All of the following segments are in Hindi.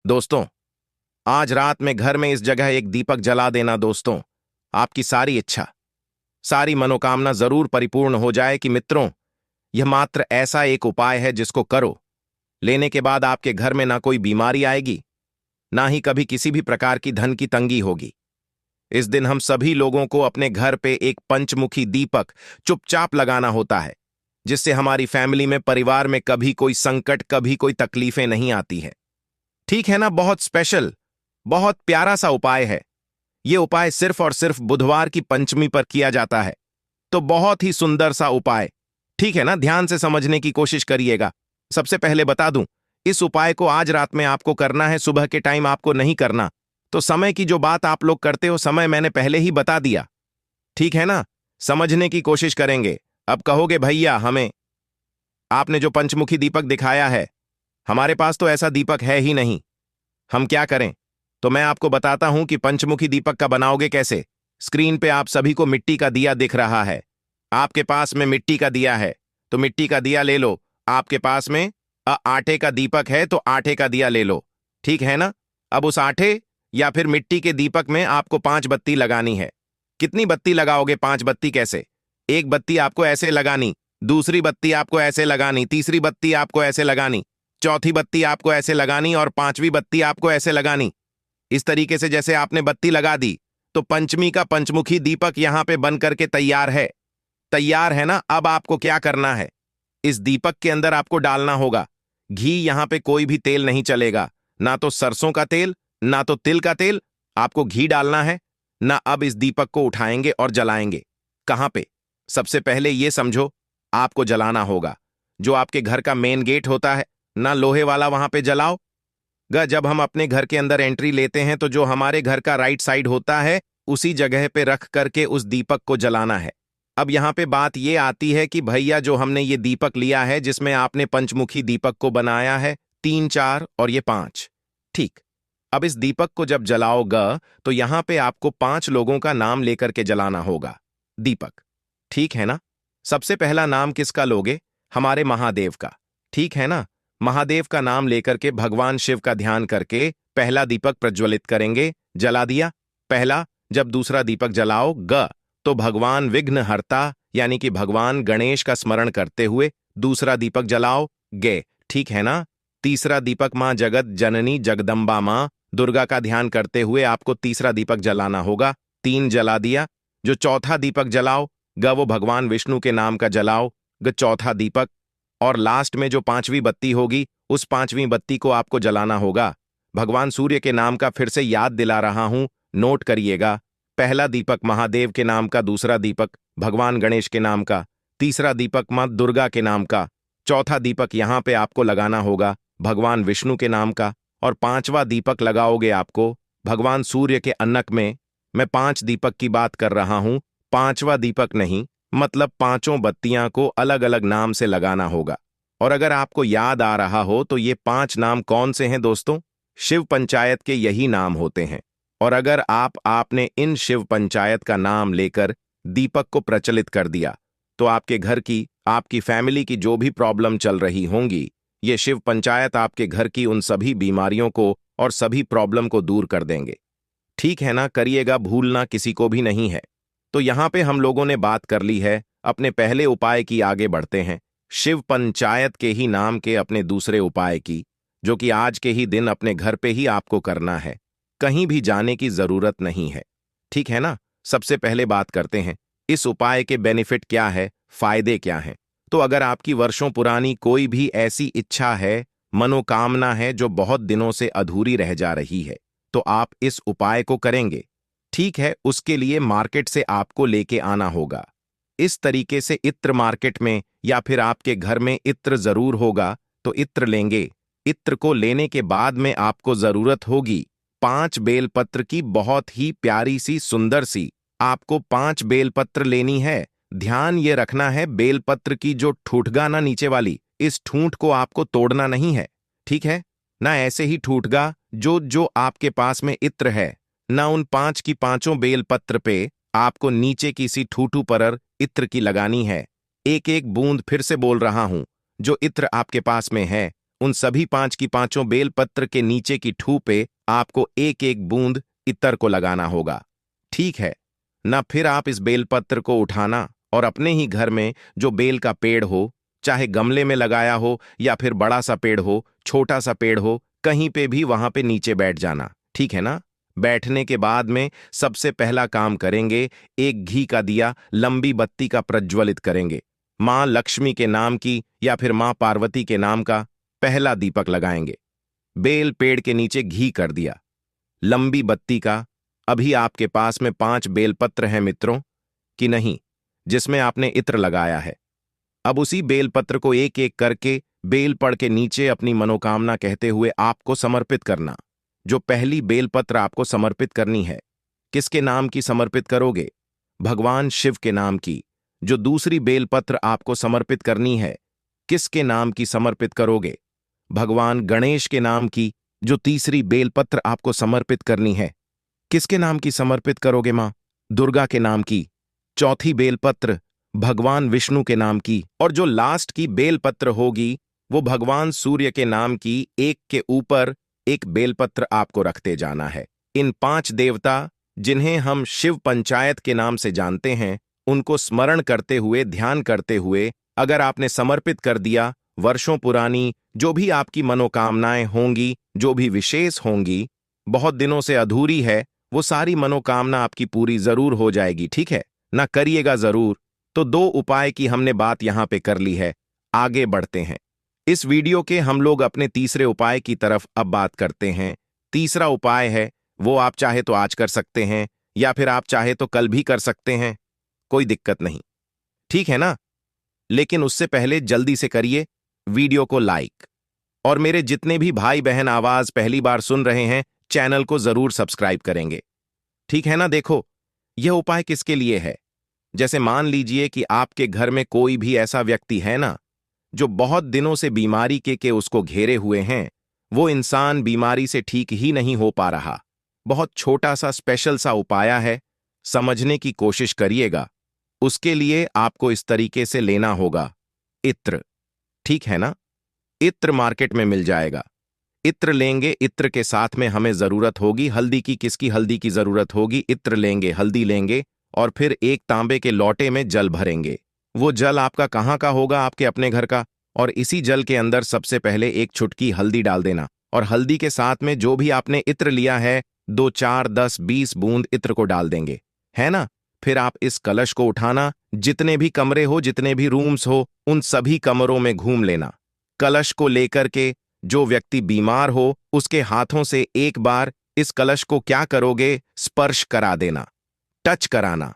दोस्तों, आज रात में घर में इस जगह एक दीपक जला देना दोस्तों। आपकी सारी इच्छा, सारी मनोकामना जरूर परिपूर्ण हो जाए कि मित्रों, यह मात्र ऐसा एक उपाय है जिसको करो, लेने के बाद आपके घर में ना कोई बीमारी आएगी, ना ही कभी किसी भी प्रकार की धन की तंगी होगी। इस दिन हम सभी लोगों को अपने घर पे एक पंचमुखी दीपक चुपचाप लगाना होता है, जिससे हमारी फैमिली में, परिवार में कभी कोई संकट, कभी कोई तकलीफें नहीं आती है। ठीक है ना? बहुत स्पेशल, बहुत प्यारा सा उपाय है। यह उपाय सिर्फ और सिर्फ बुधवार की पंचमी पर किया जाता है। तो बहुत ही सुंदर सा उपाय, ठीक है ना? ध्यान से समझने की कोशिश करिएगा। सबसे पहले बता दूं, इस उपाय को आज रात में आपको करना है, सुबह के टाइम आपको नहीं करना। तो समय की जो बात आप लोग करते हो, समय मैंने पहले ही बता दिया, ठीक है ना? समझने की कोशिश करेंगे। अब कहोगे भैया, हमें आपने जो पंचमुखी दीपक दिखाया है, हमारे पास तो ऐसा दीपक है ही नहीं, हम क्या करें? तो मैं आपको बताता हूं कि पंचमुखी दीपक का बनाओगे कैसे। स्क्रीन पे आप सभी को मिट्टी का दिया दिख रहा है। आपके पास में मिट्टी का दिया है तो मिट्टी का दिया ले लो। आपके पास में आटे का दीपक है तो आटे का दिया ले लो, ठीक है ना? अब उस आटे या फिर मिट्टी के दीपक में आपको 5 बत्ती लगानी है। कितनी बत्ती लगाओगे? 5 बत्ती कैसे? एक बत्ती आपको ऐसे लगानी, दूसरी बत्ती आपको ऐसे लगानी, तीसरी बत्ती आपको ऐसे लगानी, चौथी बत्ती आपको ऐसे लगानी और पांचवी बत्ती आपको ऐसे लगानी। इस तरीके से जैसे आपने बत्ती लगा दी तो पंचमी का पंचमुखी दीपक यहां पे बन करके तैयार है। तैयार है ना? अब आपको क्या करना है, इस दीपक के अंदर आपको डालना होगा घी। यहां पे कोई भी तेल नहीं चलेगा, ना तो सरसों का तेल, ना तो तिल का तेल। आपको घी डालना है ना। अब इस दीपक को उठाएंगे और जलाएंगे। कहां पे? सबसे पहले यह समझो, आपको जलाना होगा जो आपके घर का मेन गेट होता है ना, लोहे वाला, वहां पे जलाओ। जब हम अपने घर के अंदर एंट्री लेते हैं तो जो हमारे घर का राइट साइड होता है, उसी जगह पे रख करके उस दीपक को जलाना है। अब यहां पे बात ये आती है कि भैया, जो हमने ये दीपक लिया है, जिसमें आपने पंचमुखी दीपक को बनाया है, 3, 4 और ये 5, ठीक। अब इस दीपक को जब जलाओगा तो यहां पे आपको 5 लोगों का नाम लेकर के जलाना होगा दीपक, ठीक है ना? सबसे पहला नाम किसका लोगे? हमारे महादेव का, ठीक है ना? महादेव का नाम लेकर के भगवान शिव का ध्यान करके पहला दीपक प्रज्वलित करेंगे। जला दिया पहला। जब दूसरा दीपक जलाओ तो भगवान विघ्नहर्ता यानी कि भगवान गणेश का स्मरण करते हुए दूसरा दीपक जलाओ ठीक है ना? तीसरा दीपक मां जगत जननी जगदम्बा मां दुर्गा का ध्यान करते हुए आपको तीसरा दीपक जलाना होगा। 3 जला दिया। जो चौथा दीपक जलाओ वो भगवान विष्णु के नाम का जलाओ चौथा दीपक। और लास्ट में जो 5वीं बत्ती होगी, उस 5वीं बत्ती को आपको जलाना होगा भगवान सूर्य के नाम का। फिर से याद दिला रहा हूं, नोट करिएगा। पहला दीपक महादेव के नाम का, दूसरा दीपक भगवान गणेश के नाम का, तीसरा दीपक मां दुर्गा के नाम का, चौथा दीपक यहां पे आपको लगाना होगा भगवान विष्णु के नाम का, और 5वां दीपक लगाओगे आपको भगवान सूर्य के अन्नक में। मैं 5 दीपक की बात कर रहा हूं, 5वां दीपक नहीं, मतलब 5 बत्तियां को अलग अलग नाम से लगाना होगा। और अगर आपको याद आ रहा हो तो ये 5 नाम कौन से हैं दोस्तों? शिव पंचायत के यही नाम होते हैं। और अगर आपने इन शिव पंचायत का नाम लेकर दीपक को प्रचलित कर दिया तो आपके घर की, आपकी फैमिली की जो भी प्रॉब्लम चल रही होंगी, ये शिव पंचायत आपके घर की उन सभी बीमारियों को और सभी प्रॉब्लम को दूर कर देंगे, ठीक है ना? करिएगा, भूलना किसी को भी नहीं है। तो यहां पे हम लोगों ने बात कर ली है अपने पहले उपाय की। आगे बढ़ते हैं शिव पंचायत के ही नाम के अपने दूसरे उपाय की, जो कि आज के ही दिन अपने घर पे ही आपको करना है। कहीं भी जाने की जरूरत नहीं है, ठीक है ना? सबसे पहले बात करते हैं इस उपाय के बेनिफिट क्या है, फायदे क्या हैं। तो अगर आपकी वर्षों पुरानी कोई भी ऐसी इच्छा है, मनोकामना है जो बहुत दिनों से अधूरी रह जा रही है, तो आप इस उपाय को करेंगे, ठीक है? उसके लिए मार्केट से आपको लेके आना होगा। इस तरीके से इत्र मार्केट में या फिर आपके घर में इत्र जरूर होगा, तो इत्र लेंगे। इत्र को लेने के बाद में आपको जरूरत होगी 5 बेलपत्र की, बहुत ही प्यारी सी, सुंदर सी। आपको 5 बेलपत्र लेनी है। ध्यान ये रखना है, बेलपत्र की जो ठूठगा ना नीचे वाली, इस ठूंठ को आपको तोड़ना नहीं है, ठीक है ना? ऐसे ही ठूठगा जो जो आपके पास में इत्र है ना, उन 5 की 5 बेलपत्र पे आपको नीचे की सी ठूठू पर इत्र की लगानी है। एक एक बूंद, फिर से बोल रहा हूं, जो इत्र आपके पास में है उन सभी 5 की पांचों बेलपत्र के नीचे की ठू पे आपको एक एक बूंद इत्र को लगाना होगा। ठीक है ना? फिर आप इस बेलपत्र को उठाना और अपने ही घर में जो बेल का पेड़ हो, चाहे गमले में लगाया हो या फिर बड़ा सा पेड़ हो, छोटा सा पेड़ हो, कहीं पे भी वहां पे नीचे बैठ जाना। ठीक है ना? बैठने के बाद में सबसे पहला काम करेंगे, एक घी का दिया लंबी बत्ती का प्रज्वलित करेंगे। मां लक्ष्मी के नाम की या फिर मां पार्वती के नाम का पहला दीपक लगाएंगे। बेल पेड़ के नीचे घी कर दिया, लंबी बत्ती का। अभी आपके पास में 5 बेलपत्र हैं मित्रों, कि नहीं, जिसमें आपने इत्र लगाया है। अब उसी बेलपत्र को एक एक करके बेल पड़ के नीचे अपनी मनोकामना कहते हुए आपको समर्पित करना। जो पहली बेलपत्र आपको समर्पित करनी है, किसके नाम की समर्पित करोगे? भगवान शिव के नाम की। जो दूसरी बेलपत्र आपको समर्पित करनी है, किसके नाम की समर्पित करोगे? भगवान गणेश के नाम की। जो तीसरी बेलपत्र आपको समर्पित करनी है, किसके नाम की समर्पित करोगे? मां दुर्गा के नाम की। चौथी बेलपत्र भगवान विष्णु के नाम की। और जो लास्ट की बेलपत्र होगी, वो भगवान सूर्य के नाम की। एक के ऊपर एक बेलपत्र आपको रखते जाना है। इन 5 देवता, जिन्हें हम शिव पंचायत के नाम से जानते हैं, उनको स्मरण करते हुए, ध्यान करते हुए अगर आपने समर्पित कर दिया, वर्षों पुरानी जो भी आपकी मनोकामनाएं होंगी, जो भी विशेष होंगी, बहुत दिनों से अधूरी है, वो सारी मनोकामना आपकी पूरी जरूर हो जाएगी। ठीक है ना? करिएगा जरूर। तो 2 उपाय की हमने बात यहां पे कर ली है। आगे बढ़ते हैं। इस वीडियो के हम लोग अपने तीसरे उपाय की तरफ अब बात करते हैं। तीसरा उपाय है, वो आप चाहे तो आज कर सकते हैं या फिर आप चाहे तो कल भी कर सकते हैं, कोई दिक्कत नहीं। ठीक है ना? लेकिन उससे पहले जल्दी से करिए वीडियो को लाइक, और मेरे जितने भी भाई बहन आवाज पहली बार सुन रहे हैं, चैनल को जरूर सब्सक्राइब करेंगे। ठीक है ना? देखो, यह उपाय किसके लिए है? जैसे मान लीजिए कि आपके घर में कोई भी ऐसा व्यक्ति है ना, जो बहुत दिनों से बीमारी के उसको घेरे हुए हैं। वो इंसान बीमारी से ठीक ही नहीं हो पा रहा। बहुत छोटा सा स्पेशल सा उपाय है, समझने की कोशिश करिएगा। उसके लिए आपको इस तरीके से लेना होगा इत्र। ठीक है ना? इत्र मार्केट में मिल जाएगा। इत्र लेंगे, इत्र के साथ में हमें जरूरत होगी हल्दी की। किसकी हल्दी की जरूरत होगी? इत्र लेंगे, हल्दी लेंगे, और फिर एक तांबे के लोटे में जल भरेंगे। वो जल आपका कहाँ का होगा? आपके अपने घर का। और इसी जल के अंदर सबसे पहले एक चुटकी हल्दी डाल देना, और हल्दी के साथ में जो भी आपने इत्र लिया है, 2, 4, 10, 20 बूंद इत्र को डाल देंगे, है ना? फिर आप इस कलश को उठाना, जितने भी कमरे हो, जितने भी रूम्स हो, उन सभी कमरों में घूम लेना। कलश को लेकर के जो व्यक्ति बीमार हो, उसके हाथों से एक बार इस कलश को क्या करोगे? स्पर्श करा देना, टच कराना।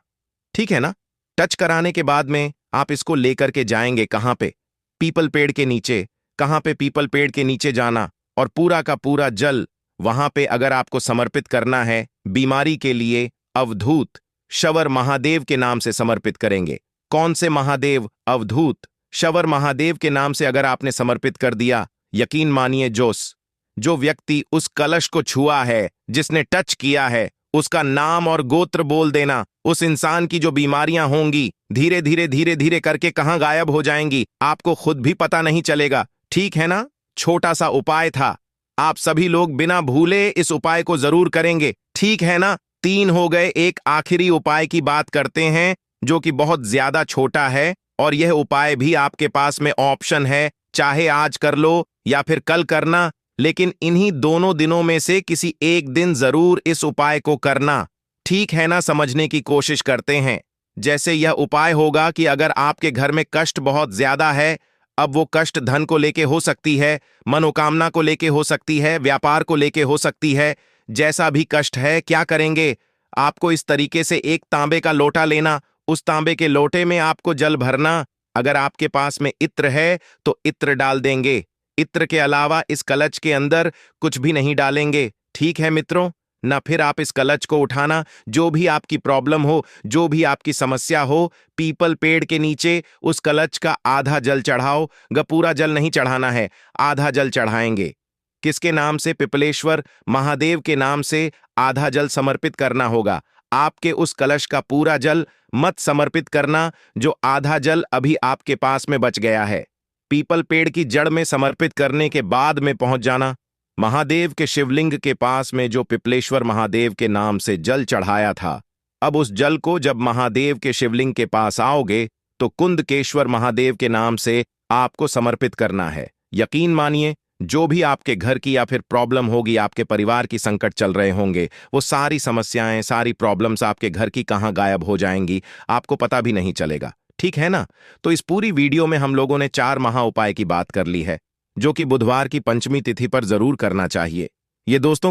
ठीक है ना? टच कराने के बाद में आप इसको लेकर के जाएंगे कहां पे? पीपल पेड़ के नीचे। कहां पे? पीपल पेड़ के नीचे जाना, और पूरा का पूरा जल वहां पे अगर आपको समर्पित करना है बीमारी के लिए, अवधूत शवर महादेव के नाम से समर्पित करेंगे। कौन से महादेव? अवधूत शवर महादेव के नाम से अगर आपने समर्पित कर दिया, यकीन मानिए जो व्यक्ति उस कलश को छुआ है, जिसने टच किया है, उसका नाम और गोत्र बोल देना। उस इंसान की जो बीमारियां होंगी, धीरे धीरे धीरे धीरे करके कहां गायब हो जाएंगी, आपको खुद भी पता नहीं चलेगा। ठीक है ना? छोटा सा उपाय था, आप सभी लोग बिना भूले इस उपाय को जरूर करेंगे। ठीक है ना? 3 हो गए। एक आखिरी उपाय की बात करते हैं, जो कि बहुत ज्यादा छोटा है, और यह उपाय भी आपके पास में ऑप्शन है, चाहे आज कर लो या फिर कल करना, लेकिन इन्हीं दोनों दिनों में से किसी एक दिन जरूर इस उपाय को करना। ठीक है ना? समझने की कोशिश करते हैं। जैसे यह उपाय होगा कि अगर आपके घर में कष्ट बहुत ज्यादा है, अब वो कष्ट धन को लेके हो सकती है, मनोकामना को लेके हो सकती है, व्यापार को लेके हो सकती है, जैसा भी कष्ट है, क्या करेंगे? आपको इस तरीके से एक तांबे का लोटा लेना, उस तांबे के लोटे में आपको जल भरना। अगर आपके पास में इत्र है तो इत्र डाल देंगे। इत्र के अलावा इस कलश के अंदर कुछ भी नहीं डालेंगे। ठीक है मित्रों ना? फिर आप इस कलश को उठाना, जो भी आपकी प्रॉब्लम हो, जो भी आपकी समस्या हो, पीपल पेड़ के नीचे उस कलश का आधा जल चढ़ाओ। पूरा जल नहीं चढ़ाना है, आधा जल चढ़ाएंगे। किसके नाम से? पिपलेश्वर महादेव के नाम से आधा जल समर्पित करना होगा। आपके उस कलश का पूरा जल मत समर्पित करना, जो आधा जल अभी आपके पास में बच गया है। पीपल पेड़ की जड़ में समर्पित करने के बाद में पहुंच जाना। महादेव के शिवलिंग के पास में जो पिपलेश्वर महादेव के नाम से जल चढ़ाया था, अब उस जल को जब महादेव के शिवलिंग के पास आओगे तो कुंदकेश्वर महादेव के नाम से आपको समर्पित करना है। यकीन मानिए, जो भी आपके घर की या फिर प्रॉब्लम होगी, आपके परिवार की संकट चल रहे होंगे, वो सारी समस्याएं, सारी प्रॉब्लम्स आपके घर की कहां गायब हो जाएंगी, आपको पता भी नहीं चलेगा। ठीक है ना? तो इस पूरी वीडियो में हम लोगों ने 4 महा उपाय की बात कर ली है, जो कि बुधवार की पंचमी तिथि पर जरूर करना चाहिए। ये दोस्तों को